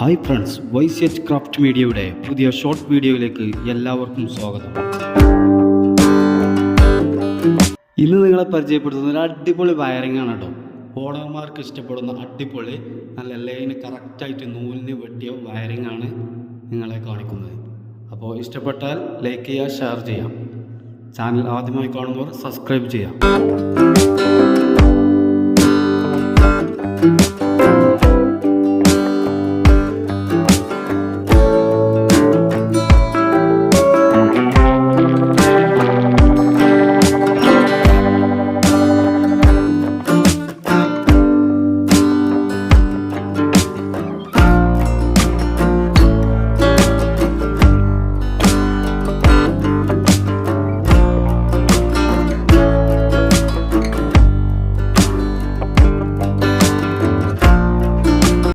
Hi friends, YCH craft മീഡിയയുടെ പുതിയ short വീഡിയോയിലേക്ക് എല്ലാവർക്കും സ്വാഗതം. ഇന്ന് നിങ്ങളെ പരിചയപ്പെടുത്തുന്ന ഒരു അടിപൊളി വയറിംഗ് ആണ് കേട്ടോ. ഓർഡർമാർക്ക് ഇഷ്ടപ്പെടുന്ന അടിപൊളി നല്ല ലൈന് കറക്റ്റായിട്ട് നൂലിന് വെട്ടിയ വയറിംഗ് ആണ് നിങ്ങളെ കാണിക്കുന്നത്. അപ്പോൾ ഇഷ്ടപ്പെട്ടാൽ ലൈക്ക് ചെയ്യുക, ഷെയർ ചെയ്യാം. ചാനൽ ആദ്യമായി കാണുന്നവർ സബ്സ്ക്രൈബ് ചെയ്യാം.